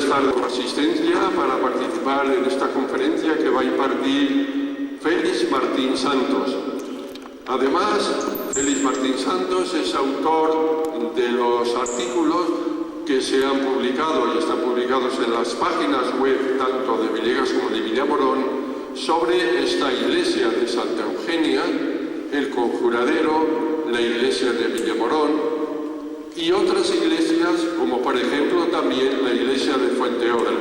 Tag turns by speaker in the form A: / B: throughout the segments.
A: estar de asistencia para participar en esta conferencia que va a impartir Félix Martín Santos. Además, Félix Martín Santos es autor de los artículos que se han publicado y están publicados en las páginas web tanto de Villegas como de Villamorón sobre esta iglesia de Santa Eugenia, el Conjuradero, la iglesia de Villamorón y otras iglesias como por ejemplo también la iglesia de Fuenteodra.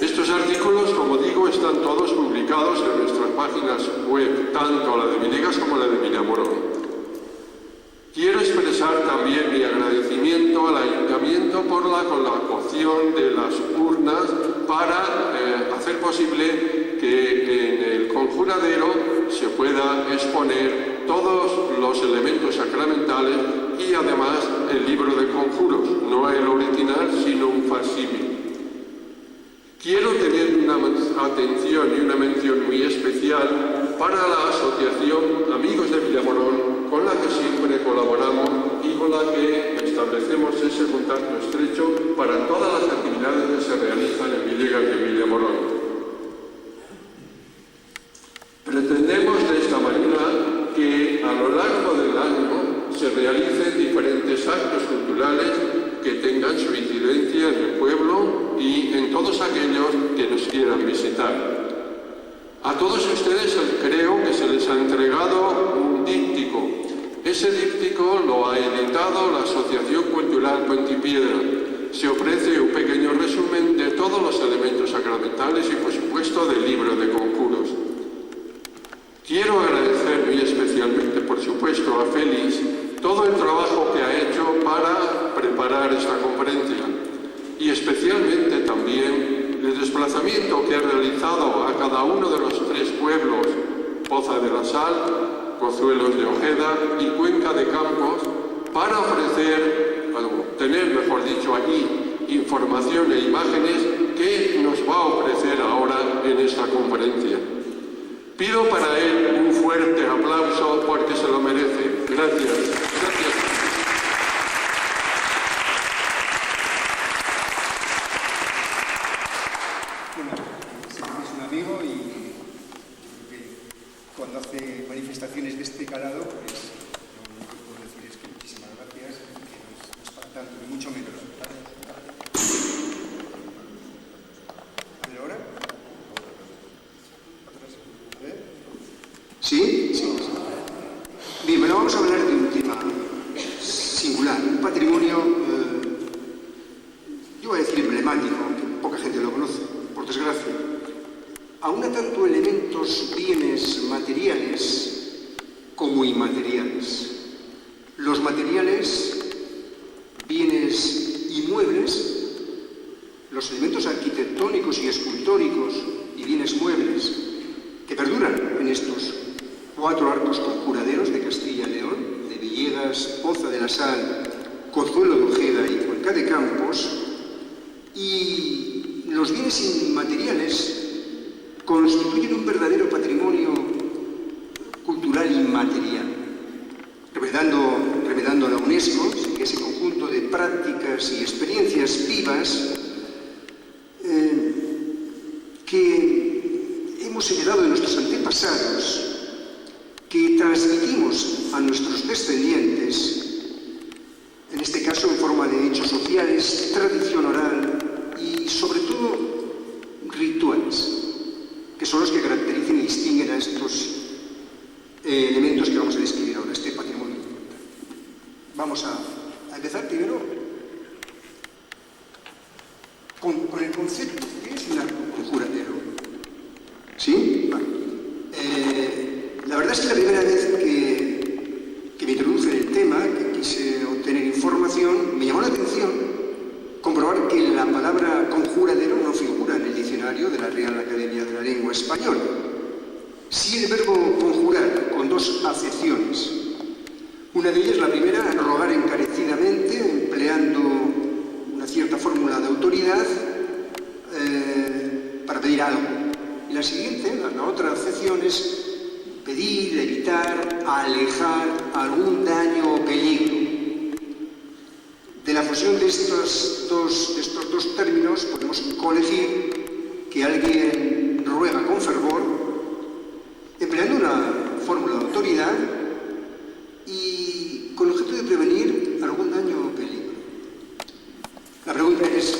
A: Estos artículos, como digo, están todos publicados en nuestras páginas web, tanto la de Villegas como la de Villamorón. Quiero expresar también mi agradecimiento al Ayuntamiento por la colaboración de las urnas para hacer posible que en el conjuradero se pueda exponer todos los elementos sacramentales y además el libro de conjuros, no el original, sino un facsímil. Quiero tener una atención y una mención muy especial para la Asociación Amigos de Villamorón, con la que siempre colaboramos y con la que establecemos ese contacto estrecho para todas las actividades que se realizan en Villegas y Villamorón. Pretendemos de esta manera que a lo largo del año se realicen diferentes actos culturales que tengan su incidencia en el pueblo y en todos aquellos que nos quieran visitar. A todos ustedes creo que se les ha entregado un díptico. Ese díptico lo ha editado la Asociación Cultural Puentipiedra. Se ofrece un pequeño resumen de todos los elementos sacramentales y, por supuesto, del libro de conjuros. Quiero agradecer muy especialmente, por supuesto, a Félix todo el trabajo que ha hecho para preparar esta conferencia y especialmente también el desplazamiento que ha realizado a cada uno de los tres pueblos, Poza de la Sal, Pozuelos de Ojeda y Cuenca de Campos, para tener, mejor dicho, allí información e imágenes que nos va a ofrecer ahora en esta conferencia. Pido para él un fuerte aplauso porque se lo merece. Gracias. Gracias.
B: Bueno, siempre es un amigo y cuando hace manifestaciones de este calado, pues lo único que puedo decir es que muchísimas gracias, que no es para tanto, ni mucho menos. ¿Pero ahora? ¿Sí? Sí. Bien, bueno, vamos a hablar de un tema singular, un patrimonio, yo voy a decir emblemático, aunque poca gente lo conoce, por desgracia. Aúna tanto elementos, bienes materiales como inmateriales. Los materiales, bienes inmuebles, los elementos arquitectónicos y escultóricos y bienes muebles que perduran en estos 4 arcos conjuraderos de Castilla y León, de Villegas, Poza de la Sal, Pozuelo de Ojeda y Cuenca de Campos, y los bienes inmateriales constituyen un verdadero patrimonio cultural inmaterial, remedando a la UNESCO que ese conjunto de prácticas y experiencias vivas que hemos heredado de nuestros antepasados, que transmitimos a nuestros descendientes, en este caso en forma de hechos sociales, tradición oral y sobre todo rituales, que son los que caracterizan y distinguen a estos elementos que vamos a describir ahora, este patrimonio. Vamos a empezar primero con el concepto. ¿Qué es un arco conjuradero? ¿Sí? Vale. La verdad es que la primera vez que me introduje en el tema, que quise obtener información, me llamó la atención comprobar que la palabra conjuradero no figura en el diccionario de la Real Academia de la Lengua Española. Sí el verbo conjurar, con 2 acepciones. Una de ellas, la primera, rogar encarecidamente, empleando una cierta fórmula de autoridad para pedir algo. Y la siguiente, la otra acepción es pedir, evitar, alejar algún daño o peligro. De la fusión de estos dos términos quien ruega con fervor, empleando una fórmula de autoridad y con el objeto de prevenir algún daño o peligro. La pregunta es,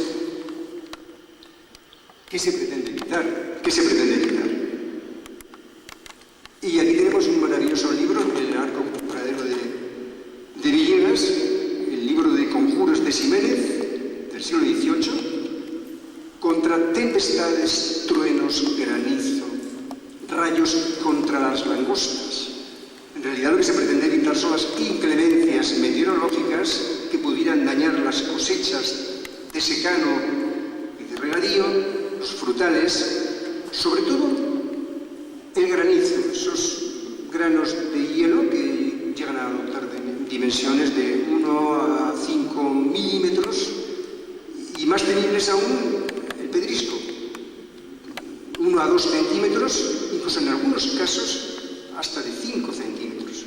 B: ¿qué se pretende evitar? ¿Qué se pretende evitar? Y aquí tenemos un maravilloso libro, El arco curadero de Villegas, el libro de conjuros de Ximénez, del siglo XVIII, contra tempestades, truenos, granizo, rayos contra las langostas. En realidad lo que se pretende evitar son las inclemencias meteorológicas que pudieran dañar las cosechas de secano y de regadío, los frutales, sobre todo el granizo, esos granos de hielo que llegan a adoptar dimensiones de 1 a 5 milímetros y más temibles aún el pedrisco, 1 a 2 centímetros, incluso en algunos casos hasta de 5 centímetros.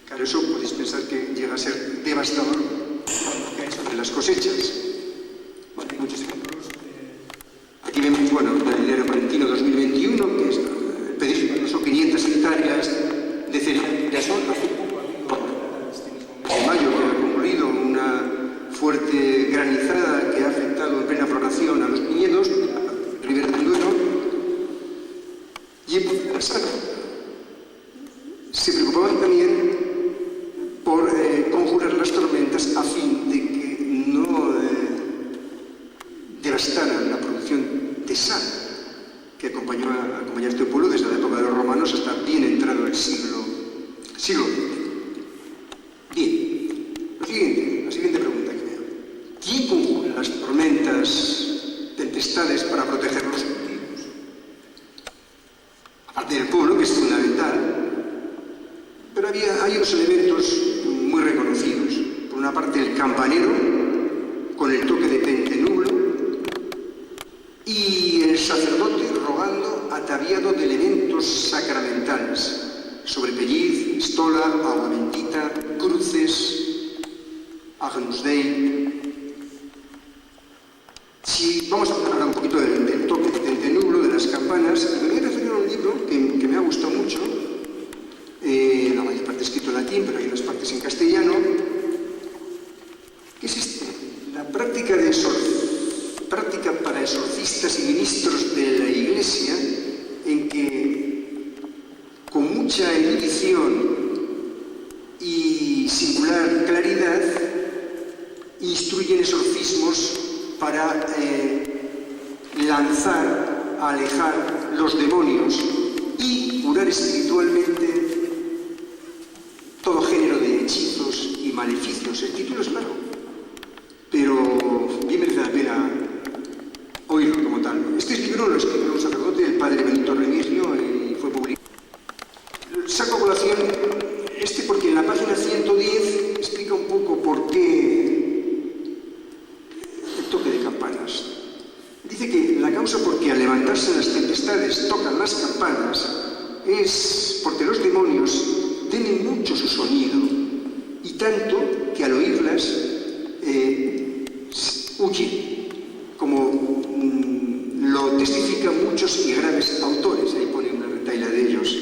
B: Claro, eso podéis pensar que llega a ser devastador sobre las cosechas. Bueno, hay muchos ejemplos. Aquí vemos, bueno, el calendario palentino 2021, que es el pedrisco, incluso 500 hectáreas de cereal. Ya son hace poco, este mismo mes de mayo, que ha concluido una fuerte granizada que ha afectado en plena floración a los viñedos, a Ribera del Duero, y en Poza de la Sal. Se preocupaban también por conjurar las tormentas a fin de que no devastaran la producción de sal que acompañaba a este pueblo desde la época de los romanos hasta bien entrado el siglo XX. Bien, la siguiente pregunta que veo. ¿Quién conjura las tormentas, tempestades para proteger los cultivos? Aparte del pueblo, que es fundamental, pero hay unos elementos muy reconocidos. Por una parte, el campanero, con el toque de pentenublo, y el sacerdote rogando ataviado de elementos sacramentales, sobre pelliz, estola, agua bendita, cruces, Agnus Dei. Si vamos a hablar un poquito del toque de pentenublo, de las campanas, me voy a referir a un libro que me ha gustado mucho. La mayor parte escrito en latín, pero hay unas partes en castellano, que es la práctica para exorcistas y ministros de la Iglesia, en que con mucha erudición y singular claridad instruyen exorcismos para lanzar, alejar los demonios y curar espiritualmente todo género de hechizos y maleficios. El título es largo, pero bien merece la pena oírlo como tal. Este libro lo escribió un sacerdote, el padre Benito Remigio, y fue publicado. Saco a colación porque en la página 110 explica un poco por qué el toque de campanas. Dice que la causa por que al levantarse las tempestades tocan las campanas es porque los demonios temen mucho su sonido y tanto que al oírlas huyen, como lo testifican muchos y graves autores. Ahí pone una retahíla de ellos.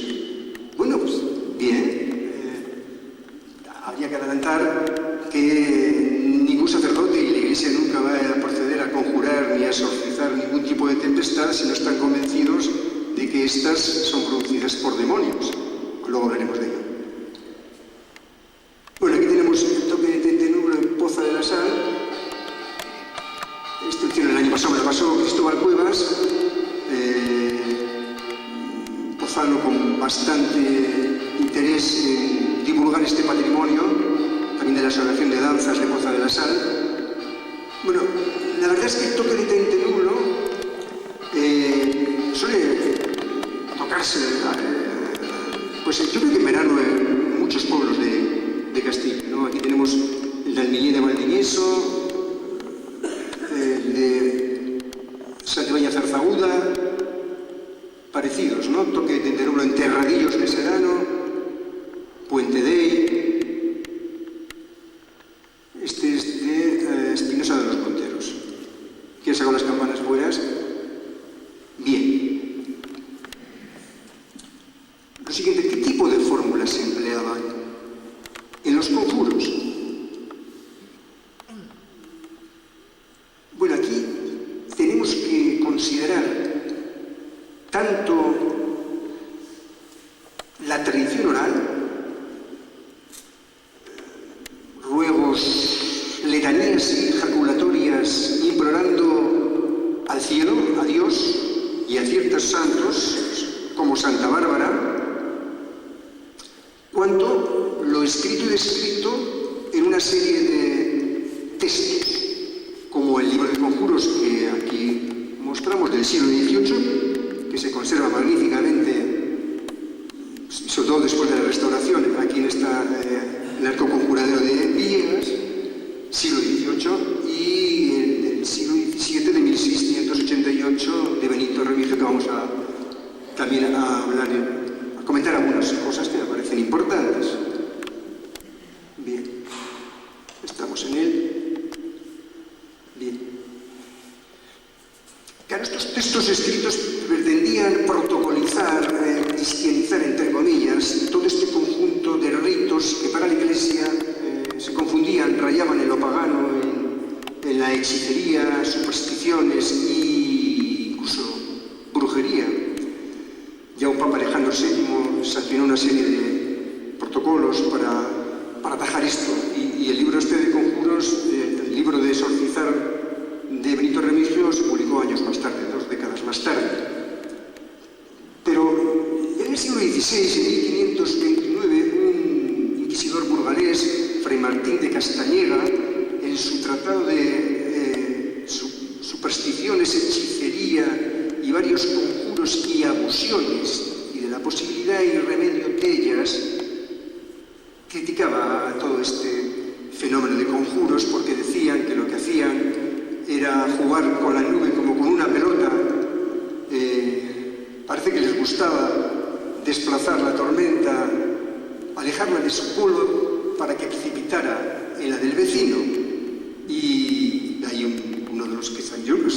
B: Bueno, pues bien, habría que adelantar que ningún sacerdote y la Iglesia nunca va a proceder a conjurar ni a exorcizar ningún tipo de tempestad si no están convencidos de que estas son producidas por demonios. Luego hablaremos de ello. Bueno, aquí tenemos el toque de pentenublo en Poza de la Sal. Esto hicieron el año pasado, me lo pasó Cristóbal Cuevas, pozano con bastante interés en divulgar este patrimonio, también de la Asociación de Danzas de Poza de la Sal. Bueno, la verdad es que el toque de pentenublo suele tocarse, pues yo creo que en verano en muchos pueblos de Castilla, ¿no? Aquí tenemos el de Almillé de Valdivieso, el de Santibáñez Zarzagüda, parecidos, ¿no? Toque de pentenublo en Terradillos de Serrano, Puente Dei. Este es de Espinosa de los Monteros. ¿Quieres sacar las campanas buenas? Bien. considerar tanto la tradición oral, ruegos, letanías y ejaculatorias implorando al cielo, a Dios y a ciertos santos como Santa Bárbara, cuanto lo escrito y descrito en una serie de textos, como el libro de conjuros que aquí mostramos del siglo XVIII, que se conserva magníficamente, sobre todo después de la restauración, aquí está el arco conjuradero de Villegas, siglo XVIII, y el del siglo XVII, de 1688, de Benito Remigio, que vamos también a hablar, a comentar algunas cosas que me parecen importantes. Bien, estamos en él. Bien. Claro, estos textos escritos pretendían protocolizar, cristianizar, entre comillas, todo este conjunto de ritos que para la Iglesia se confundían, rayaban en lo pagano, en la hechicería, supersticiones e incluso brujería. Ya un Papa Alejandro VII sancionó una serie de protocolos para atajar esto. Y el libro este de conjuros, el libro de exorcizar de Benito Remigio, se publicó años más tarde, 2 décadas más tarde. Pero en el siglo XVI, en 1529, un inquisidor burgalés, Fray Martín de Castañeda, en su tratado de supersticiones, hechicería y varios conjuros y abusiones, y de la posibilidad y remedio de ellas, criticaba todo este fenómeno de conjuros porque decían que lo que hacían era jugar con la nube como con una pelota. Parece que les gustaba desplazar la tormenta, alejarla de su polo para que precipitara en la del vecino. Y hay uno de los que yo creo que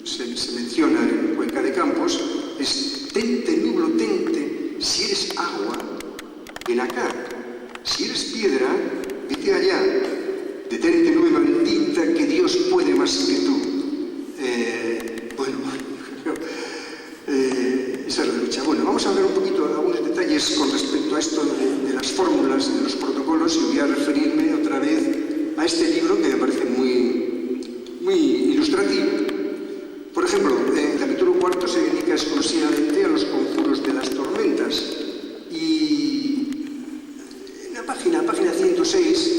B: se menciona en Cuenca de Campos, es: tente, nublo, tente, si eres agua, ven acá. Si eres piedra, vete allá. Detente, nube maldita, que Dios puede más que tú. Esa es la lucha. Bueno, vamos a ver un poquito algunos detalles con respecto a esto de las fórmulas, de los protocolos, y voy a referirme otra vez a este libro que me parece muy ilustrativo. Por ejemplo, el capítulo 4 se dedica exclusivamente a los conjuros de las tormentas. Y en la página 106,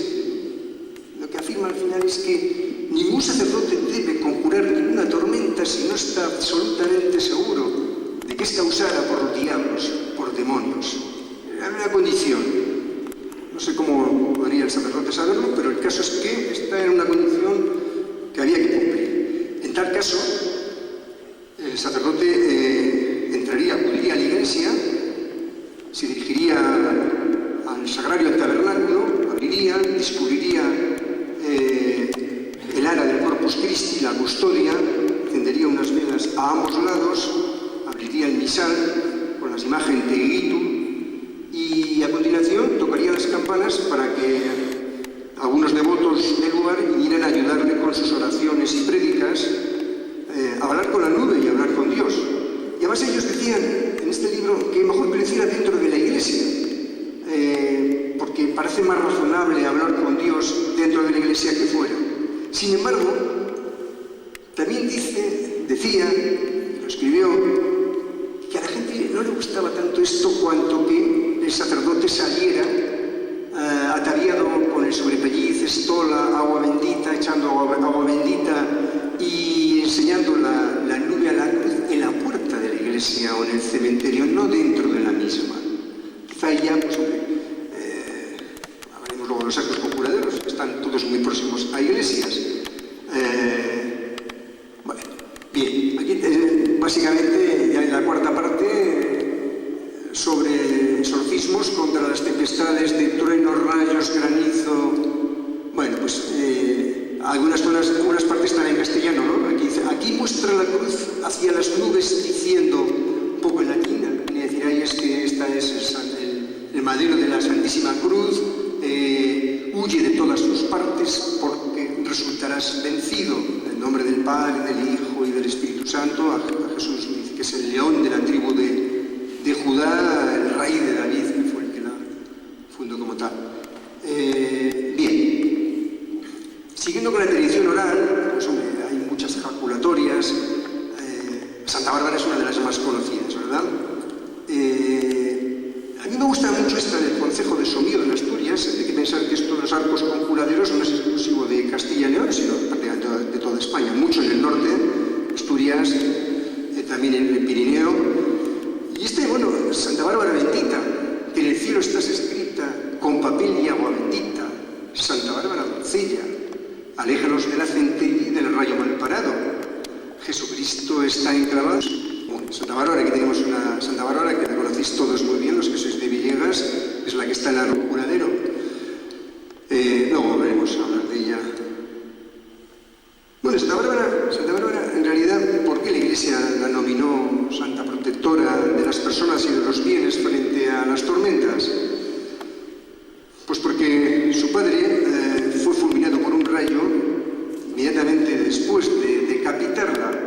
B: lo que afirma al final es que ningún sacerdote debe conjurar ninguna tormenta si no está absolutamente seguro de que es causada por diablos, por demonios. Hay una condición. No sé cómo podría el sacerdote saberlo, pero el caso es que está en una condición que había que cumplir. En tal caso, el sacerdote acudiría a la iglesia, se dirigiría al sagrario, al tabernáculo, abriría, discurriría el ara del Corpus Christi, la custodia, encendería unas velas a ambos lados, abriría el misal con las imágenes de Gitu y a continuación tocaría las campanas para que algunos devotos del lugar vinieran a ayudarle con sus oraciones y prédicas, a hablar con la nube y a hablar con Dios. Y además ellos decían en este libro que mejor que lo hiciera dentro de la iglesia, porque parece más razonable hablar con Dios dentro de la iglesia que fuera. Sin embargo, también decía, lo escribió, que a la gente no le gustaba tanto esto cuanto que el sacerdote saliera ataviado con el sobrepelliz, estola, agua bendita, echando agua bendita y enseñando la nube a la luz en la puerta de la iglesia o en el cementerio, no dentro de la misma. Quizá ya, pues hablaremos luego de los actos conjuraderos, están todos muy próximos a iglesias. Bueno, bien, aquí básicamente ya en la cuarta parte sobre exorcismos contra las tempestades de truenos, rayos, granizo. Bueno, pues algunas partes están en castellano, ¿no? Aquí dice: aquí muestra la cruz hacia las nubes diciendo, un poco en latín, y deciráis que esta es el madero de la Santísima Cruz, huye de todas sus partes porque resultarás vencido, en nombre del Padre, del Hijo y del Espíritu Santo, a Jesús, dice que es el león de la tribu de Judá, el rey de David, que fue el que la fundó como tal. Bien, siguiendo con la tradición oral, pues hombre, hay muchas ejaculatorias. Santa Bárbara es una de las más conocidas, ¿verdad? A mí me gusta mucho esta del concejo de Somío en Asturias. Hay que pensar que estos los arcos conjuraderos no es exclusivo de Castilla y León, sino prácticamente de toda España, mucho en el norte, Asturias, también en el Pirineo. Y bueno, Santa Bárbara bendita, que en el cielo estás escrita con papel y agua bendita. Santa Bárbara doncella, aléjanos de la centella y del rayo mal parado. Jesucristo está enclavado. Bueno, Santa Bárbara, aquí tenemos una Santa Bárbara que la conocéis todos muy bien, los que sois de Villegas, es la que está en el curadero. Luego veremos a hablar de ella. Bueno, Santa Bárbara, en realidad, ¿por qué la Iglesia la nominó Santa Protectora de las personas y de los bienes frente a las tormentas? Pues porque su padre fue fulminado por un rayo inmediatamente después de decapitarla.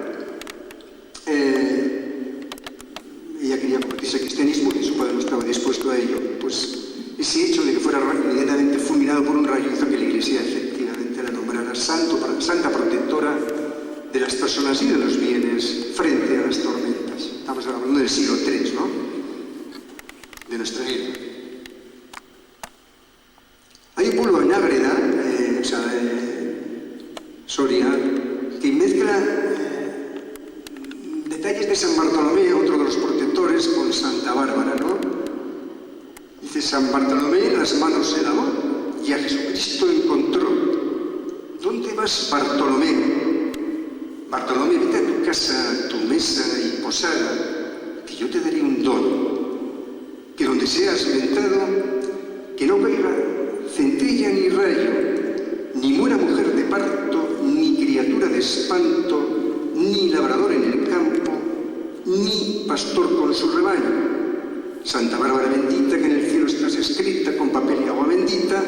B: Ella quería convertirse al cristianismo y su padre no estaba dispuesto a ello. Pues ese hecho de que fuera inmediatamente fulminado por un rayo hizo que la Iglesia efectivamente la nombrara Santa Protectora de las personas y de los bienes frente a las tormentas. Estamos hablando del siglo III, ¿no? De nuestra era. Hay un pueblo en Ágreda, Soria, que mezcla detalles de San Bartolomé, otro de los protectores, con Santa Bárbara, ¿no? Dice: San Bartolomé las manos se lavó y a Jesucristo encontró. ¿Dónde vas, Bartolomé? Bartolomé, vete a tu casa, tu mesa y posada, que yo te daré un don. Que donde seas mentado, que no caiga centella ni rayo, ni muera mujer de parto, ni criatura de espanto, ni labrador en el campo, ni pastor con su rebaño. Santa Bárbara bendita, que en el cielo estás escrita con papel y agua bendita.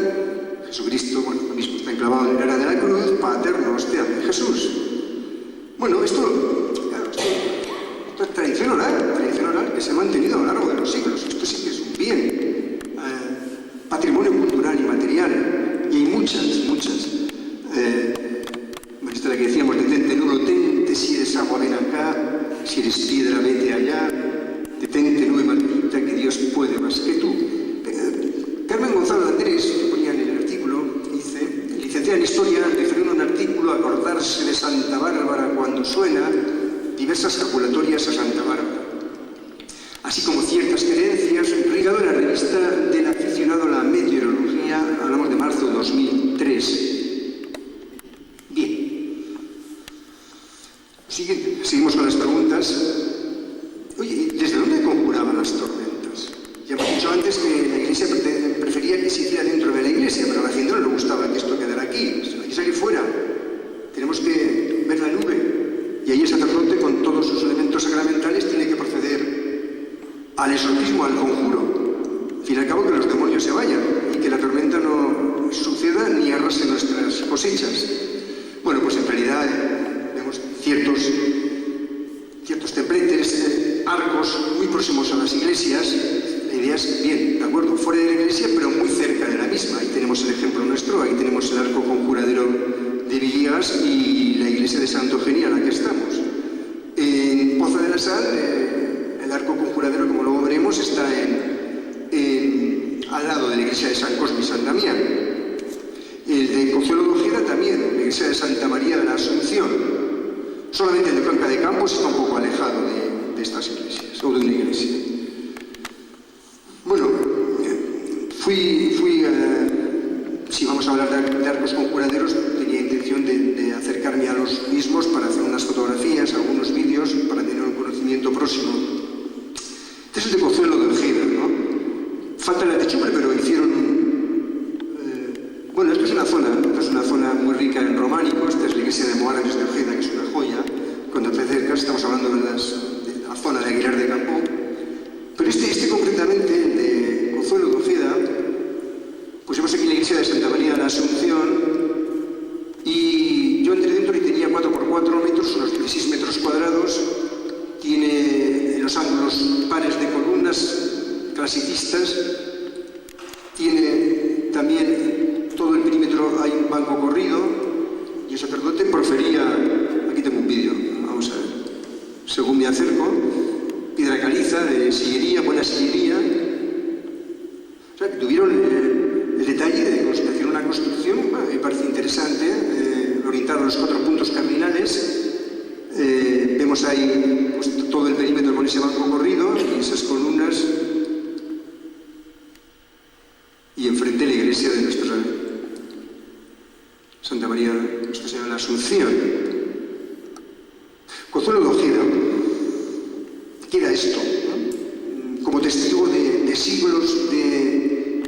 B: Jesucristo, bueno, lo mismo está enclavado en la era de la cruz, Pater Noster de Jesús. Bueno, esto es tradición oral que se ha mantenido a lo largo de los siglos. Esto sí que es un bien, patrimonio cultural y material. Y hay muchas. Esta es la que decíamos: detente, no lo tente, si eres agua ven acá, si eres piedra vete allá, detente, nube maldita, que Dios puede más que tú. Carmen Gonzalo de Andrés, que ponía en el artículo, dice: licenciada en Historia, refirió en un artículo a acordarse de Santa Bárbara cuando suena diversas jaculatorias a Santa Bárbara, así como ciertas creencias, publicado en la revista del aficionado a la meteorología, hablamos de marzo de 2003. Bien. Seguimos con las preguntas. Oye, ¿desde dónde conjuraban las tormentas? Ya hemos dicho antes que la Iglesia prefería que se hiciera dentro de la Iglesia, pero a la gente no le gustaba que esto quedara aquí. Hay que salir fuera. Tenemos que ver la nube. Y ahí el sacerdote, con todos sus elementos sacramentales, tiene que proceder al exorcismo, al conjuro. Al fin y al cabo, que los demonios se vayan y que la tormenta no suceda ni arrase nuestras cosechas. Bueno, pues en realidad vemos ciertos templetes, arcos muy próximos a las iglesias. La idea es, bien, de acuerdo, fuera de la iglesia, pero muy cerca de la misma. Ahí tenemos el ejemplo nuestro, ahí tenemos el arco conjuradero de Villegas y la iglesia de Santo Eugenio, en la que estamos. En Poza de la Sal, el arco conjuradero, como luego veremos, está al lado de la iglesia de San Cosme y San Damián. El de Cozuelo de Ojeda también, la iglesia de Santa María de la Asunción. Solamente el de Blanca de Campos está un poco alejado de estas iglesias, o de una iglesia. Bueno, si vamos a hablar de arcos conjuraderos, tenía intención de acercarme a los mismos para hacer unas fotografías, algunos vídeos, para tener un conocimiento próximo. Este es el de Cozuelo de Ojeda, ¿no? Falta la techumbre, pero hicieron... bueno, esta es una zona muy rica en románico. Esta es la iglesia de Moárez de Ojeda, que es una joya. Cuando te acercas, estamos hablando de la zona de Aguilar de Campo. Pero este concretamente, el de Cozuelo de Ojeda, pues vemos aquí la iglesia de Santa María de la Asunción, y yo entré dentro y tenía 4x4 me acerco, piedra caliza, de sillería, buena sillería. O sea, que tuvieron el detalle de hacer una construcción, me parece interesante, orientada a los 4 puntos cardinales. Vemos ahí pues, todo el perímetro con ese banco corrido y esas columnas. Y enfrente la iglesia de nuestra Santa María, Nuestra Señora de la Asunción. Consuelo de Ojeda. ¿Qué era esto? ¿No? Como testigo de siglos de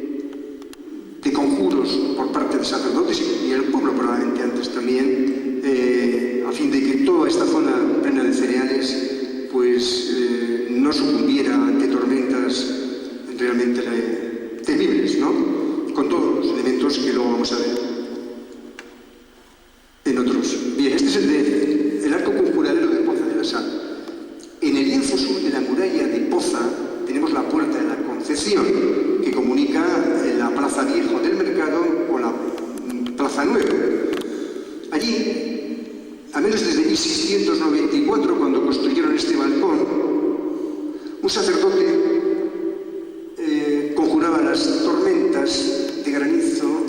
B: conjuros por parte de sacerdotes y el pueblo probablemente antes también, a fin de que toda esta zona plena de cereales pues no sucumbiera ante tormentas realmente temibles, ¿no? Con todos los elementos que luego vamos a ver en otros. Bien, este es el arco conjuradero de Poza de la Sal. En el lienzo sur de la muralla de Poza tenemos la puerta de la Concepción, que comunica la Plaza Viejo del Mercado con la Plaza Nueva. Allí, a menos desde 1694, cuando construyeron este balcón, un sacerdote conjuraba las tormentas de granizo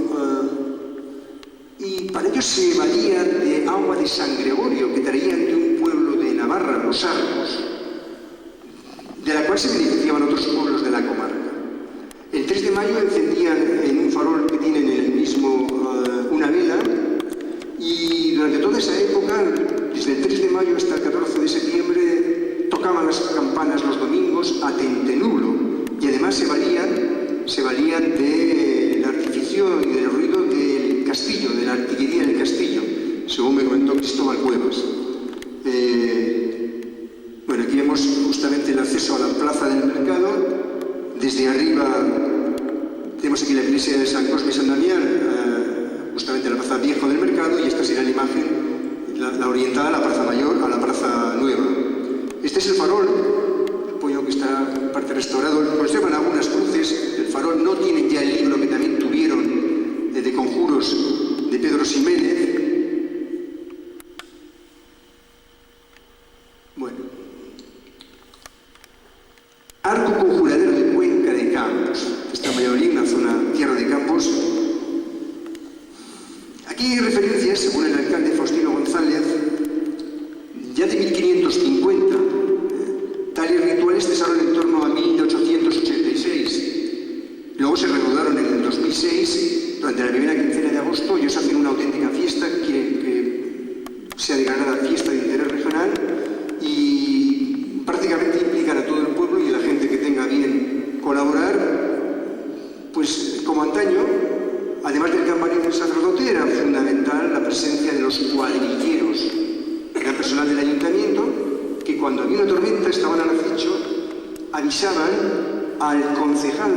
B: y para ello se valía de agua de San Gregorio que traían de un pueblo de Navarra, los Arcos, de la cual se beneficiaban otros pueblos de la comarca. El 3 de mayo encendían en un farol que tienen en el mismo una vela y durante toda esa época, desde el 3 de mayo hasta el 14 de septiembre, tocaban las campanas los domingos a tentenulo y además se valían del artificio y del ruido del castillo, de la artillería del castillo, según me comentó Cristóbal Cuevas. Bueno, aquí vemos justamente el acceso a la plaza del mercado. Desde arriba tenemos aquí la iglesia de San Cosme y San Damián, justamente la plaza viejo del mercado, y esta será la imagen, la orientada a la plaza mayor, a la plaza nueva. Este es el farol, el pollo que está en parte restaurado. Conservan algunas cruces del farol, no tienen ya el libro que también tuvieron de conjuros de Pedro Ximénez. Bueno. Arco conjuradero de Cuenca de Campos. Esta Valladolid, una zona tierra de campos. Aquí hay referencias, según el alcalde Faustino González, ya de 1550. Tales rituales cesaron en torno a 1886. Luego se reanudaron en el 2006, durante la primera quincena de agosto. Ellos hacen una auténtica fiesta que sea declarada fiesta de interés regional y prácticamente implican a todo el pueblo y a la gente que tenga bien colaborar. Pues como antaño, además del campanario del sacerdote, era fundamental la presencia de los cuadrilleros. Era personal del ayuntamiento que cuando había una tormenta estaban al acecho, avisaban al concejal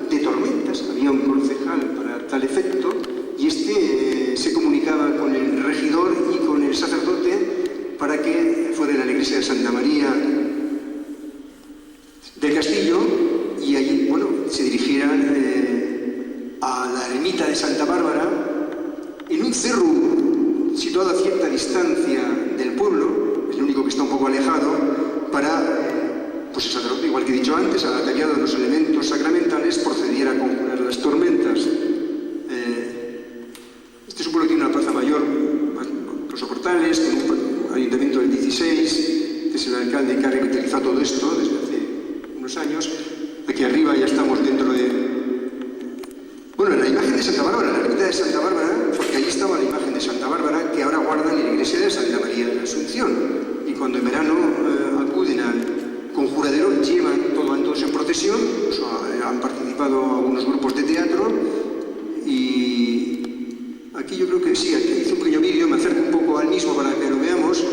B: de tormentas, había un concejal para tal efecto, y este se comunicaba con el regidor y con el sacerdote para que fueran a la iglesia de Santa María del Castillo y allí, bueno, se dirigieran a la ermita de Santa Bárbara, en un cerro situado a cierta distancia del pueblo, el único que está un poco alejado, para pues el sacerdote, igual que he dicho antes, ataviado de los elementos sacramentales, procediera a conjurar las tormentas. Este es un pueblo que tiene una plaza mayor, con soportales, con un ayuntamiento del 16, este es el alcalde que ha revitalizado todo esto desde hace unos años. Aquí arriba ya estamos dentro de... Bueno, la imagen de Santa Bárbara, la ermita de Santa Bárbara, porque allí estaba la imagen de Santa Bárbara, que ahora guardan en la iglesia de Santa María de la Asunción. Y cuando en verano acuden al conjuradero, llevan todos en procesión, incluso han participado algunos grupos de teatro. Y aquí yo creo que sí, aquí hice un pequeño vídeo, me acerco un poco al mismo para que lo veamos.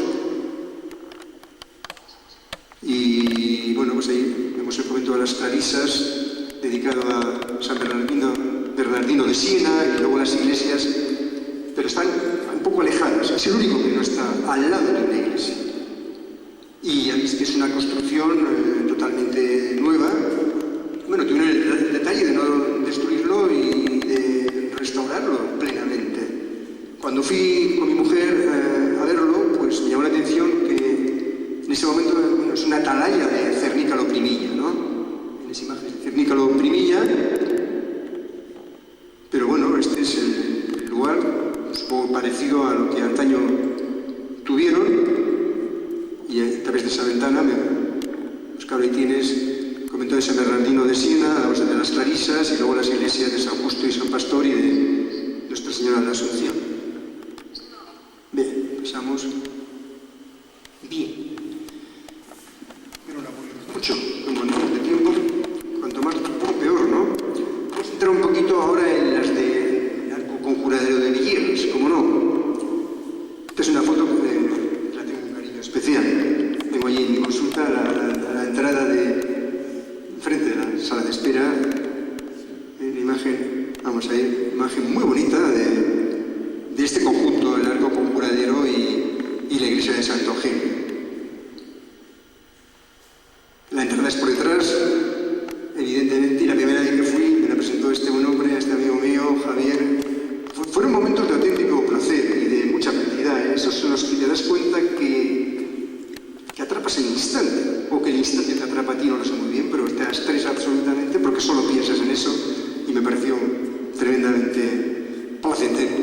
B: Y bueno, pues ahí vemos el convento de las Clarisas, dedicado a San Bernardino de Siena, y luego las iglesias, pero están un poco alejadas. Es el único que no está al lado de una iglesia. Y ya veis que es una construcción totalmente nueva. Bueno, tiene el detalle de no destruirlo y de restaurarlo plenamente. Cuando fui con mi mujer a verlo, pues me llamó la atención que en ese momento, bueno, atalaya de Cernícalo Primilla, ¿no? En esa imagen de Cernícalo Primilla. Pero bueno, este es el lugar, supongo parecido a lo que antaño tuvieron, y a través de esa ventana, pues claro, ahí tienes el convento de San Bernardino de Siena, la base de las Clarisas, y luego las iglesias de San Justo y San Pastor y de Nuestra Señora de la Asunción. Bien, pasamos. Bien. Pero no aburrimos mucho, un montón de tiempo. Cuanto más tiempo, peor, ¿no? Vamos a entrar un poquito ahora en las de Arco Conjuradero de Villegas, ¿cómo no? Esta es una foto que la tengo un cariño especial. Tengo allí en mi consulta a la entrada frente de la sala de espera, una imagen, vamos a ir, imagen muy bonita de este conjunto, el Arco Conjuradero y la iglesia de Santo Eugenio. La entrada es por detrás, evidentemente, y la primera vez que fui me la presentó este buen hombre, este amigo mío, Javier. Fueron momentos de auténtico placer y de mucha felicidad. Esos son los que te das cuenta que atrapas el instante, o que el instante te atrapa a ti, no lo sé muy bien, pero te estresa absolutamente porque solo piensas en eso, y me pareció tremendamente placentero.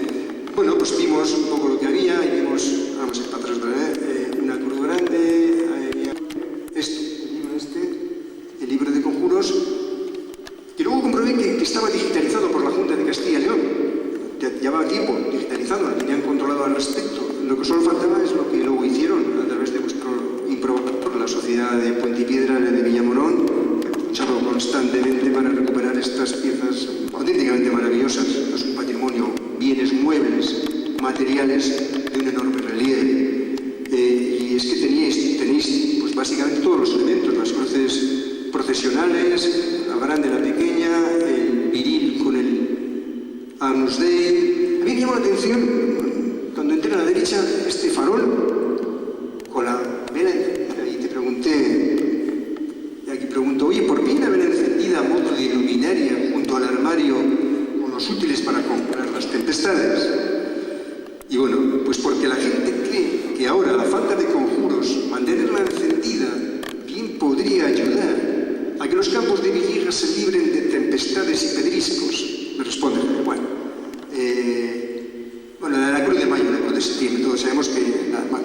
B: Bueno, pues vimos un poco lo que había, y vimos, vamos a ir para atrás otra vez, una cruz grande, había el libro de conjuros, y luego comprobé que estaba digitalizado por la Junta de Castilla y León. Llevaba tiempo digitalizado, lo tenían controlado al respecto. Lo que solo faltaba es lo que luego hicieron a través de vuestro improvisor, la Sociedad de Puentipiedra de Villamorón, que ha luchado constantemente para recuperar estas piezas auténticamente maravillosas. Es un patrimonio, bienes muebles, materiales de un enorme relieve. Y es que tenéis pues básicamente todos los elementos, las cruces procesionales, la grande, la pequeña, el viril con el Agnus Dei. A mí me llamó la atención cuando entré a la derecha este farol con la vela encendida, y te pregunté, y aquí pregunto, oye, ¿por qué hay una vela encendida a modo de luminaria junto al armario con los útiles para conjurar las tempestades? Y bueno, pues porque la gente cree que ahora la falta de conjuros, mantenerla encendida, bien podría ayudar a que los campos de Villegas se libren de tempestades y pedriscos. Me responden, bueno, la cruz de mayo, la cruz de septiembre, todos sabemos que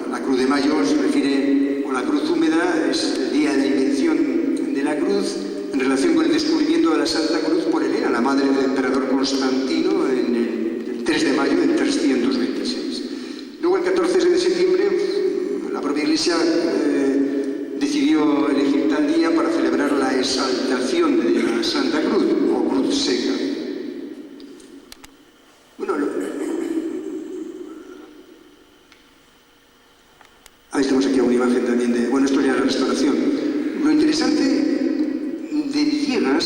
B: la cruz de mayo se refiere, o la cruz húmeda, es el día de la invención de la cruz en relación con el descubrimiento de la Santa Cruz por Helena, la madre del emperador Constantino, en el 3 de mayo del 326. Luego el 14 de septiembre la propia Iglesia decidió elegir tal día para celebrar la exaltación de la Santa Cruz, o Cruz Seca. Bueno, ahí tenemos aquí una imagen también de... Bueno, esto ya es la restauración. Lo interesante de Villegas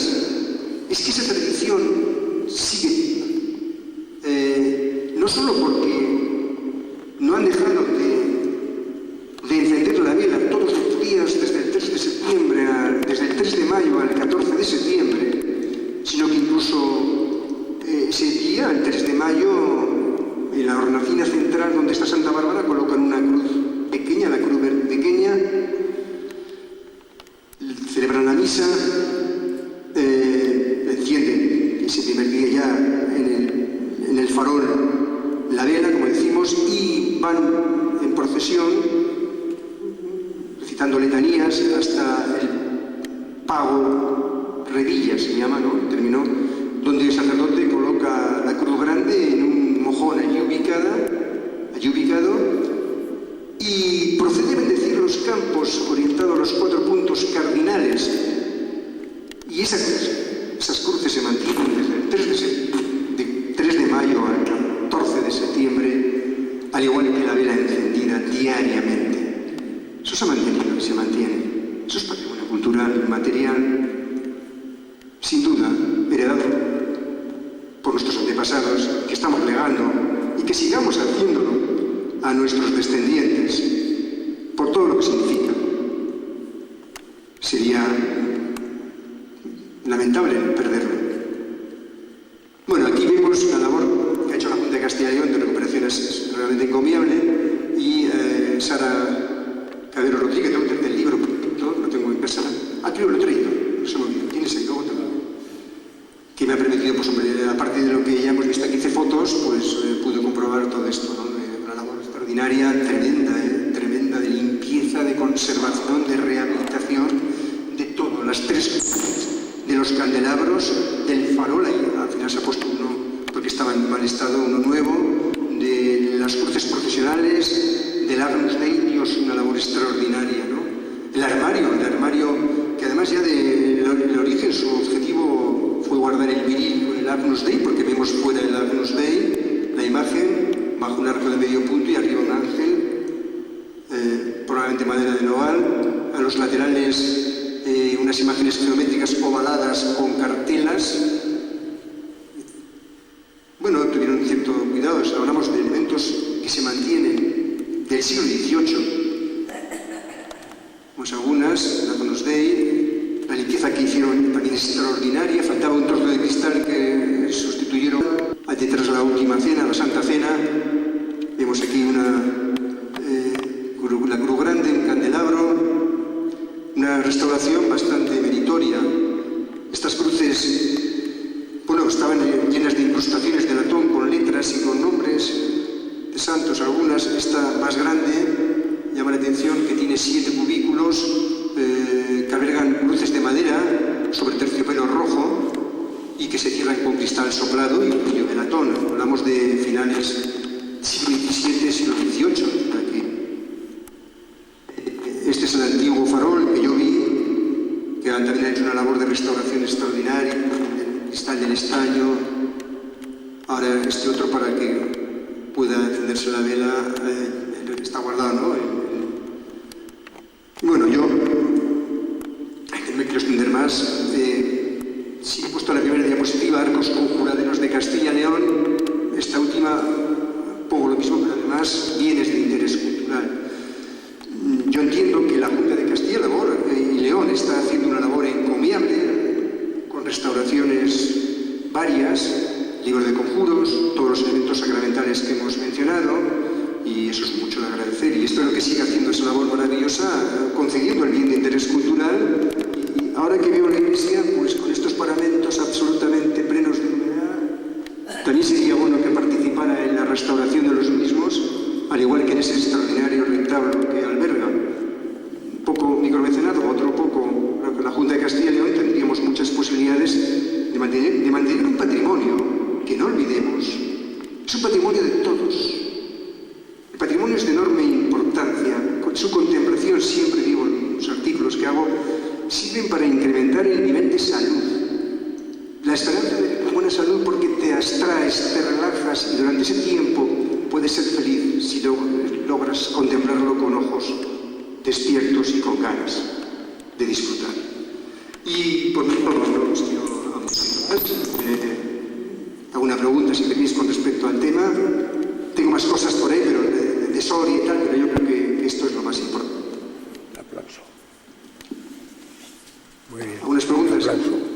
B: es que esa tradición sigue. No solo porque no han dejado de encender la vela todos los días desde el 3 de septiembre, desde el 3 de mayo al 14 de septiembre, sino que incluso ese día, el 3 de mayo, en la hornacina central donde está Santa Bárbara, colocan una cruz pequeña, la cruz pequeña, celebran la misa, encienden ese primer día ya en el farol la vela, como decimos, y van en procesión recitando letanías hasta el pago redilla, se llama, ¿no? El término, donde el sacerdote coloca la cruz grande en un mojón allí ubicado, y procede a bendecir los campos orientados a los 4 puntos cardinales. Y esas cruces se mantienen desde el 3 de mayo al 14 de septiembre, al igual que la vela encendida diariamente. Eso se ha mantenido y se mantiene. Eso es patrimonio cultural, material, sin duda, heredado por nuestros antepasados, que estamos legando y que sigamos haciéndolo a nuestros descendientes, por todo lo que significa. Sería lamentable perderlo. Bueno, aquí vemos la labor que ha hecho la Junta de Castilla y León de recuperación, es realmente encomiable, y Sara Cabero Rodríguez, del libro, lo tengo conservación, de rehabilitación de todo, las tres cruces, de los candelabros, del farol, ahí al final se ha puesto uno, porque estaba en mal estado, uno nuevo, de las cruces procesionales, del Agnus Dei. Dios, una labor extraordinaria, ¿no? El armario, que además ya del origen su objetivo fue guardar el viril con el Agnus Dei, porque vemos fuera el Agnus Dei, la imagen, bajo un arco de medio punto y arriba un ángel, probablemente madera de nogal, a los laterales unas imágenes geométricas ovaladas con cartelas. Bueno, tuvieron cierto cuidado, hablamos de elementos que se mantienen del siglo XVIII. Pues algunas, el Agnus Dei, la limpieza que hicieron también extraordinaria, faltaba un trozo de cristal que sustituyeron detrás de la última cena, la Santa Cena. Vemos aquí la cruz grande, un candelabro, una restauración bastante meritoria. Estas cruces, bueno, estaban llenas de incrustaciones de latón con letras y con nombres de santos, algunas. Esta más grande llama la atención, que tiene 7 cubículos que albergan cruces de madera sobre terciopelo rojo y que se cierran con cristal soplado y brillo de latón. Hablamos de finales siglo XVII, siglo XVIII. Aquí. Este es el antiguo farol que yo vi, que también ha hecho una labor de restauración extraordinaria, el cristal del estaño. Ahora este otro, para que pueda encenderse la vela, está guardado, ¿no? Bueno, yo no me quiero extender más. Sí he puesto la primera diapositiva, arcos conjuraderos de Castilla y León. Esta última, pongo lo mismo, pero además bienes de interés cultural. Yo entiendo que la Junta de Castilla y León está haciendo una labor encomiable, con restauraciones varias, libros de conjuros, todos los elementos sacramentales que hemos mencionado, y eso es mucho de agradecer, y espero que siga haciendo esa labor maravillosa, concediendo el bien de interés cultural. Y ahora que veo la iglesia, pues con estos paramentos absolutamente plenos de humedad, también sería bueno que participara en la restauración de los mismos, al igual que en ese extraordinario retablo que alberga. Un poco micromecenazgo, otro poco. Creo que la Junta de Castilla y León tendríamos muchas posibilidades de mantener un patrimonio que no olvidemos. Es un patrimonio de todos. El patrimonio es de enorme importancia. Con su contemplación, siempre digo en los artículos que hago, sirven para incrementar el nivel de salud. La esperanza de una buena salud, porque te abstraes, te relajas y durante ese tiempo puedes ser feliz si logras contemplarlo con ojos despiertos y con ganas de disfrutar. Y por mi parte, no os quiero aburrir más. Alguna pregunta, si tenéis, con respecto al tema. Tengo más cosas por ahí, pero de Soria y tal, pero yo creo que esto es lo más importante.
C: Aplauso. Muy bien.
B: ¿Algunas preguntas?
C: Aplauso.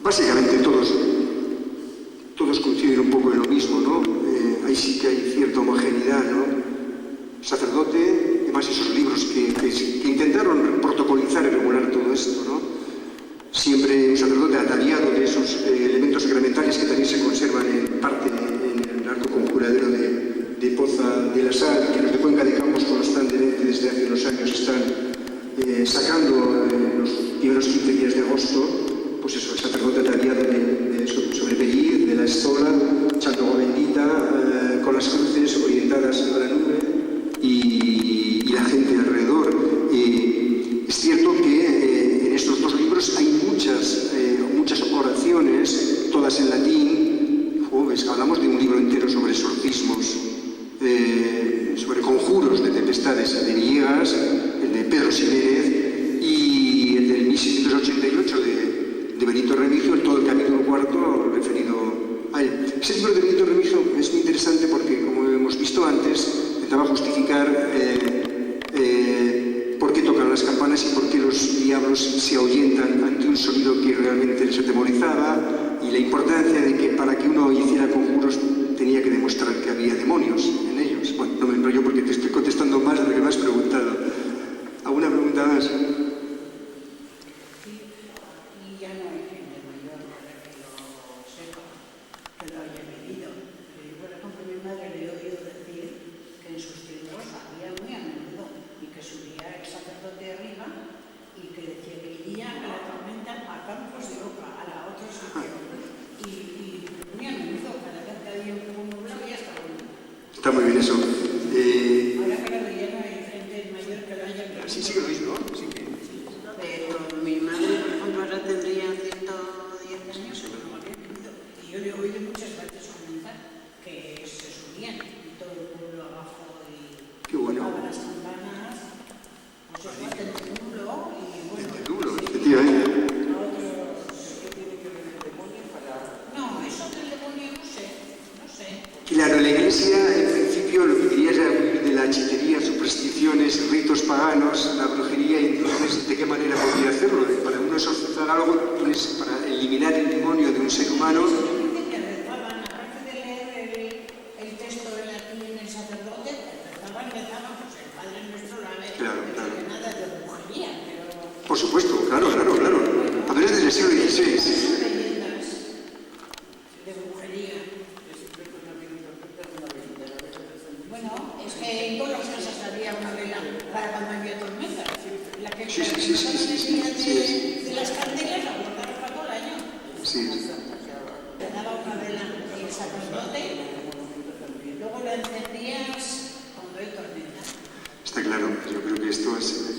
B: Básicamente todos coinciden un poco en lo mismo, ¿no? Ahí sí que hay cierta homogeneidad, ¿no? Sacerdote, además esos libros que intentaron protocolizar y regular todo esto, ¿no? Siempre un sacerdote ataviado de esos elementos sacramentales que también se conservan en parte en el arco conjuradero de Poza de la Sal, que los de Cuenca de Campos constantemente desde hace unos años están sacando los primeros 15 días de agosto. Pues eso, el sacerdote ataviado de sobrepedir, de la estola, echando agua bendita, con las cruces orientadas a la nube y la gente alrededor. Es cierto que en estos dos libros hay muchas oraciones, todas en latín. Hablamos de un libro entero sobre exorcismos, sobre conjuros de tempestades, de Villegas, el de Pedro Ximénez y el del 1688 de Benito Remigio, todo el capítulo 4 referido a él. Ese libro de Benito Remigio es muy interesante porque, como hemos visto antes, intentaba justificar por qué tocan las campanas y por qué los diablos se ahuyentan ante un sonido que realmente les atemorizaba, y la importancia de que para que uno hiciera conjuros tenía que demostrar que había demonios en ellos. Bueno, no me enrollo porque te estoy contestando más de lo que me has preguntado. ¿Alguna pregunta más? Está muy bien eso.
C: Ahora que la Villena hay gente mayor que la haya.
B: Sí, sí que lo oís, ¿no? Sí que...
C: Pero mi madre, por ejemplo, ahora tendría 110 años, y yo le he oído muchas veces comentar que se subían y todo el pueblo abajo y
B: Qué bueno.
C: tocaban las campanas, pues eso va del nulo y bueno.
B: El nulo, efectivamente.
C: A otros que tiene que ver el demonio para. No, eso del demonio no sé.
B: Claro, la Iglesia, en principio, lo que quería era huir de la hechicería, supersticiones, ritos paganos, la brujería, y entonces, ¿de qué manera podía hacerlo? Para uno exorcizar algo, para eliminar el demonio de un ser humano.
C: Dicen que rezaban, aparte de leer el texto en latín el sacerdote, rezaban, pues el Padre Nuestro la vez.
B: Claro.
C: Nada de brujería, pero.
B: Por supuesto, claro. A ver, desde el siglo XVI.
C: Leyendas de brujería. Bueno, es que en todas las casas había una vela para cuando había tormenta. La que
B: Sí.
C: de las candelas la guardaron para todo el año.
B: Sí.
C: Te daba una vela el sacerdote, luego la encendías cuando hay tormenta.
B: Está claro, yo creo que esto es...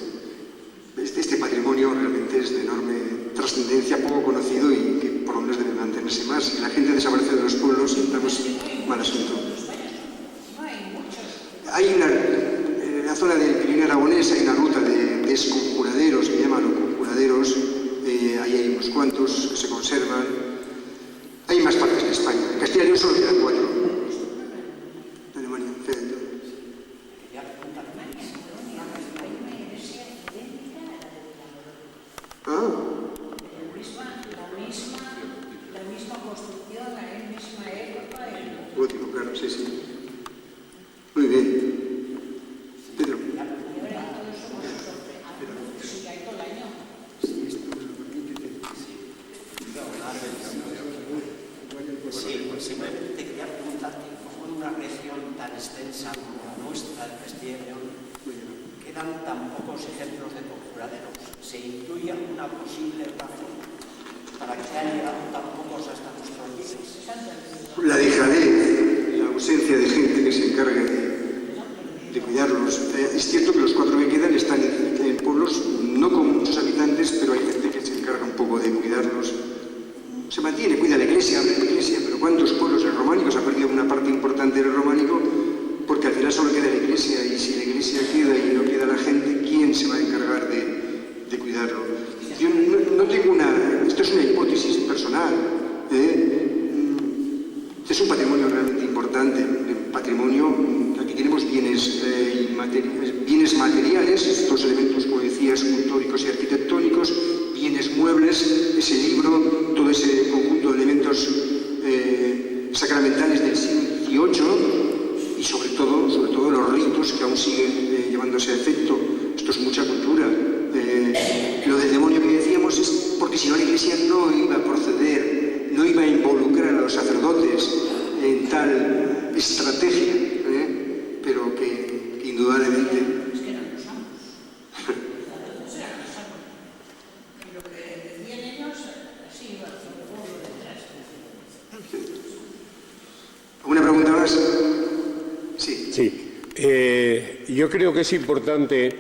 B: Este patrimonio realmente es de enorme trascendencia, poco conocido y que por lo menos debe mantenerse más. Si la gente desaparece de los pueblos, estamos mal asunto.
C: No hay muchos.
B: Hay en la zona del Pirineo aragonés hay una ruta de desconjuraderos, que llaman conjuraderos, ahí hay unos cuantos que se conservan. Hay más partes de España. En Castilla y León solo quedan 4. Alemania, perfecto.
C: La misma construcción, la misma época.
B: Gótico, claro, sí. Muy bien. Pedro.
C: Y ahora todos somos sorprendidos. Sí, hay todo el año.
D: Sí, simplemente quería preguntarte cómo en una región tan extensa como la nuestra, el Castilla y León, quedan tan pocos ejemplos de conjuraderos. ¿Se incluye alguna posible razón para que hayan llegado tan pocos hasta nuestros días?
B: La dejadez, la ausencia de gente que se encargue de cuidarlos. Es cierto que los 4 que quedan están en pueblos no con muchos habitantes, pero hay gente que se encarga un poco de cuidarlos. Se mantiene, cuida la iglesia, abre la iglesia, pero ¿cuántos pueblos románicos ha perdido una parte importante del románico? Porque al final solo queda la iglesia, y si la iglesia queda y no queda la gente, ¿quién se va a encargar de cuidarlo? Yo no tengo esto es una hipótesis personal, es un patrimonio realmente importante, un patrimonio, aquí tenemos bienes materiales, estos elementos, como decía, escultóricos y arquitectónicos, bienes muebles, ese libro, todo ese conjunto de elementos sacramentales del siglo XVIII y sobre todo los ritos que aún siguen llevándose a efecto. Esto es mucha cultura. Lo del demonio que decíamos es porque si no la Iglesia no iba a proceder, no iba a involucrar a los sacerdotes en tal estrategia, pero que indudablemente...
C: Es que eran los amos. Eran los amos. Y lo que decían ellos, así iba hacia el pueblo detrás.
B: ¿Alguna pregunta más? Sí.
E: Yo creo que es importante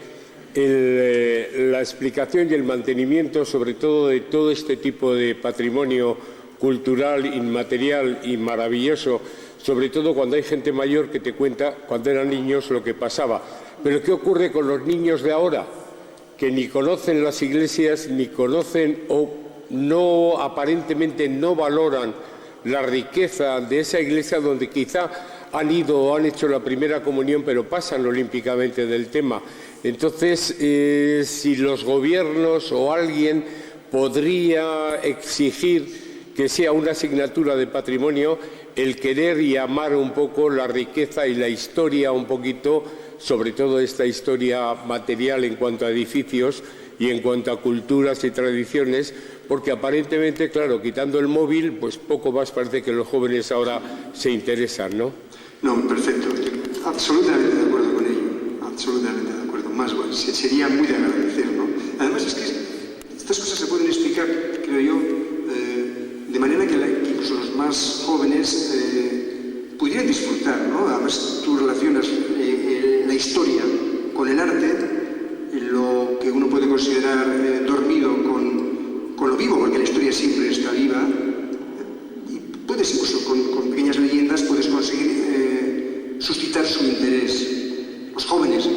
E: la explicación y el mantenimiento, sobre todo de todo este tipo de patrimonio cultural, inmaterial y maravilloso, sobre todo cuando hay gente mayor que te cuenta cuando eran niños lo que pasaba. Pero ¿qué ocurre con los niños de ahora? Que ni conocen las iglesias, ni conocen o no, aparentemente no valoran la riqueza de esa iglesia donde quizá han ido o han hecho la primera comunión, pero pasan olímpicamente del tema. Entonces, si los gobiernos o alguien podría exigir que sea una asignatura de patrimonio el querer y amar un poco la riqueza y la historia un poquito, sobre todo esta historia material en cuanto a edificios y en cuanto a culturas y tradiciones, porque aparentemente, claro, quitando el móvil, pues poco más parece que los jóvenes ahora se interesan, ¿no?
B: No, perfecto. Estoy absolutamente de acuerdo con ello. Absolutamente de acuerdo. Más bueno, sería muy de agradecer, ¿no? Además es que estas cosas se pueden explicar, creo yo, de manera que incluso los más jóvenes pudieran disfrutar, ¿no? ¿no? Además, tú relacionas la historia con el arte, lo que uno puede considerar dormido con lo vivo, porque la historia siempre está viva, y puedes incluso con pequeñas leyendas puedes conseguir suscitar su interés. Los jóvenes,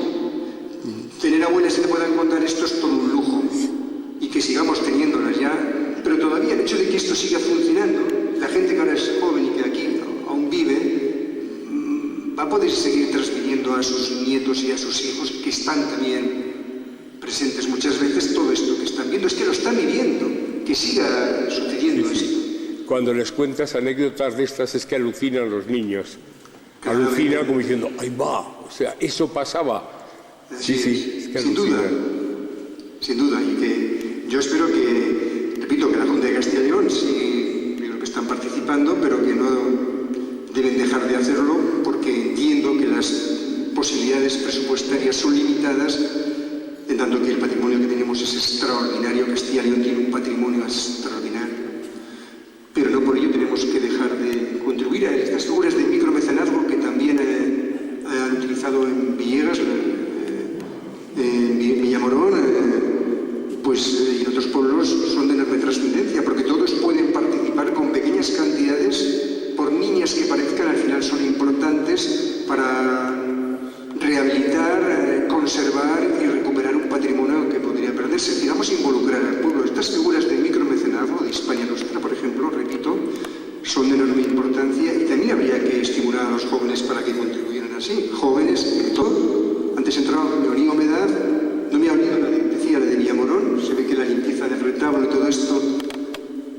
B: tener abuelas que te puedan contar esto es todo un lujo, y que sigamos teniéndolas ya, pero todavía el hecho de que esto siga funcionando, la gente que ahora es joven y que aquí aún vive, va a poder seguir transmitiendo a sus nietos y a sus hijos, que están también presentes muchas veces, todo esto que están viendo, es que lo están viviendo, que siga sucediendo esto.
E: Cuando les cuentas anécdotas de estas es que alucinan los niños. Alucinan como diciendo, ¡ahí va! O sea, eso pasaba. Sí, es que
B: sin duda, y que yo espero que, repito, que la Junta de Castilla y León sí, creo que están participando, pero que no deben dejar de hacerlo, porque entiendo que las posibilidades presupuestarias son limitadas, en tanto que el patrimonio que tenemos es extraordinario. Castilla y León tiene un patrimonio extraordinario, pero no por ello tenemos que dejar de contribuir a estas figuras de micromecenazgo que también han utilizado en Villegas, en Villamorón, y en otros pueblos son de enorme trascendencia, porque todos pueden participar con pequeñas cantidades, por niñas que parezcan, al final son importantes para rehabilitar, conservar y recuperar un patrimonio que podría perderse. Si vamos a involucrar al pueblo, estas figuras de micromecenazgo de Hispania Nostra, por ejemplo, repito, son de enorme importancia, y también habría que estimular a los jóvenes para que contribuyeran así. Jóvenes, todo. Antes entraba, me olía humedad, no me ha olido, decía la de Villamorón, se ve que la limpieza del retablo y todo esto,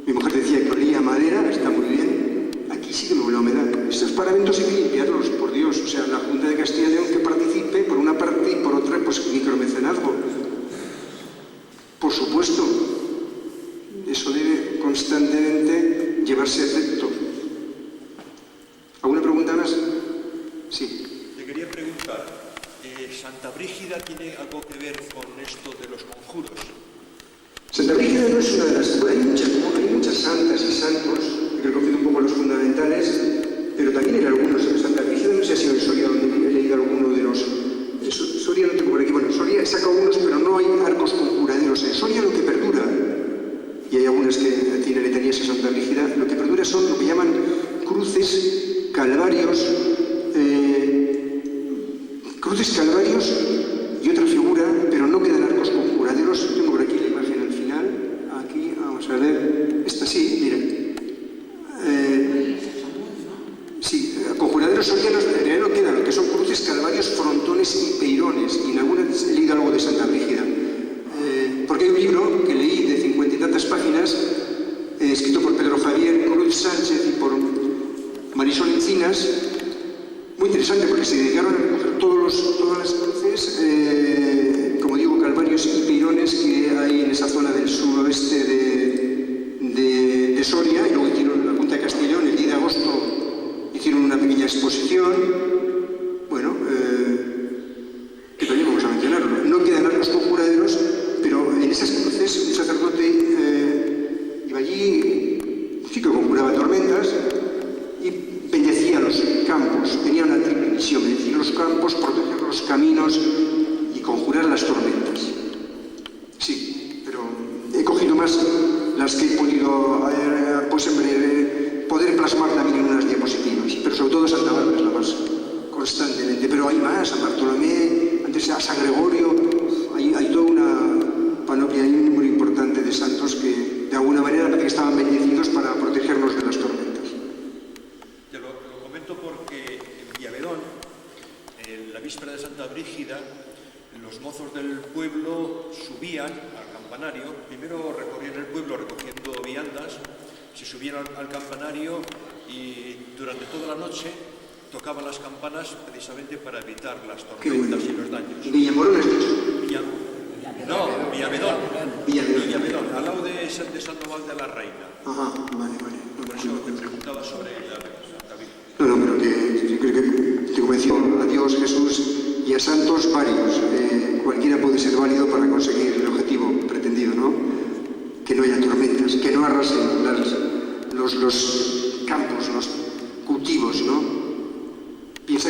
B: mi mujer decía que olía a madera, está muy bien, aquí sí que me huele a humedad. Estos paramentos hay que limpiarlos, por Dios. O sea, la Junta de Castilla y León que participe, por una parte, y por otra, pues micromecenazgo. Por supuesto, eso debe constantemente llevarse a efecto. ¿Alguna pregunta más? Sí.
F: Te quería preguntar, ¿Santa Brígida tiene algo que ver con esto de los conjuros?
B: Santa Brígida no es una de las... Hay muchas santas y santos, he recogido un poco los fundamentales, pero también hay algunos. Santa Brígida, no sé si en Soria donde he leído alguno de los... Soria no tengo por aquí. Bueno, Soria he sacado unos, pero no hay arcos conjuraderos. En Soria lo que perdura, y hay algunas que tienen letanías a Santa Brígida, lo que perdura son lo que llaman cruces, calvarios, y otra figura, pero no quedan arcos conjuraderos. Tengo por aquí la imagen al final. Aquí, vamos a ver. Esta sí, miren. Sí, conjuraderos sorianos en realidad no quedan, lo que son cruces, calvarios, frontones y peirones. Y en algunas he leído algo de Santa Brígida. Porque hay un libro que leí de 50 y tantas páginas, escrito por Pedro Javier Cruz Sánchez y por Marisol Encinas, muy interesante porque se dedicaron a recoger todas las cruces, como digo, calvarios y peirones que hay en esa zona del suroeste de Soria, y luego hicieron la Junta de Castilla y León el 10 de agosto, hicieron una pequeña exposición, bueno, que también vamos a mencionarlo. No quedan arcos conjuraderos, pero en esas cruces un sacerdote iba allí, sí que conjuraba tormentas, y bendecía los campos, tenía una triple misión: bendecir los campos, proteger los caminos y conjurar las tormentas. Sí, pero he cogido más las que he podido poder plasmar también en unas diapositivas, pero sobre todo Santa Bárbara es la más constantemente, pero hay más, San Bartolomé, antes a San Gregorio, hay toda una panoplia, hay un número importante de santos que de alguna manera parece que estaban bendecidos para protegernos de las tormentas.
F: Te lo comento porque en Villavedón, en la víspera de Santa Brígida, los mozos del pueblo subían al campanario, primero recorrían el pueblo recogiendo viandas, se subían al campanario y durante toda la noche tocaban las campanas precisamente para evitar las tormentas y los daños.
B: ¿Villamorón has dicho?
F: No, Villavedón. Villavedón, al lado de Sandoval de la Reina.
B: Ajá, vale.
F: Por eso te preguntaba sobre la Santa Brígida.
B: No, pero que yo creo que te convenció a Dios, Jesús y a santos varios. Cualquiera puede ser válido para conseguir el objetivo pretendido, ¿no? Que no haya tormentas, que no arrasen los campos, los cultivos, ¿no? Bien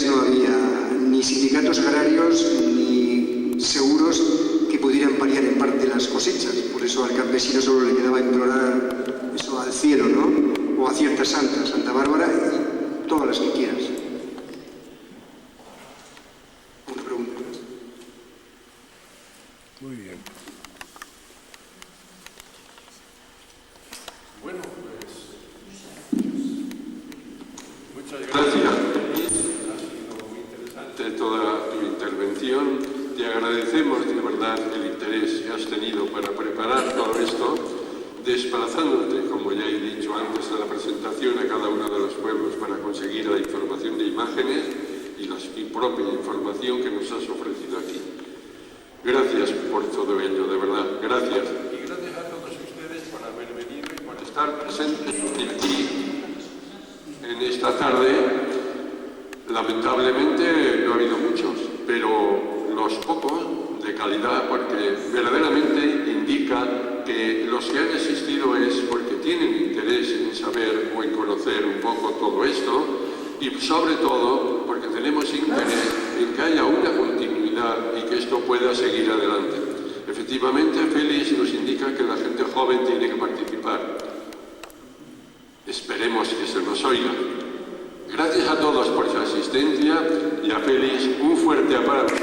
B: antes no había ni sindicatos agrarios ni seguros que pudieran paliar en parte las cosechas. Por eso al campesino solo le quedaba implorar eso al cielo, ¿no? O a ciertas santas, Santa Bárbara y todas las que quieras. Una pregunta.
E: Muy bien.
A: Bueno, pues muchas gracias. Ha sido muy interesante toda tu intervención. Te agradecemos de verdad el interés que has tenido para preparar todo esto, desplazándote, como ya he dicho antes de la presentación, a cada uno de los pueblos para conseguir la información de imágenes y la propia información que nos has ofrecido aquí. Gracias por todo ello, de verdad, gracias. Y gracias a todos ustedes por haber venido y por estar presentes aquí en esta tarde. Lamentablemente no ha habido muchos, pero los pocos de calidad, porque verdaderamente indica que los que han asistido es porque tienen interés en saber o en conocer un poco todo esto y sobre todo porque tenemos interés en que haya una continuidad y que esto pueda seguir adelante. Efectivamente, Félix nos indica que la gente joven tiene que participar. Esperemos que se nos oiga. Gracias a todos por su asistencia y a Félix un fuerte aplauso.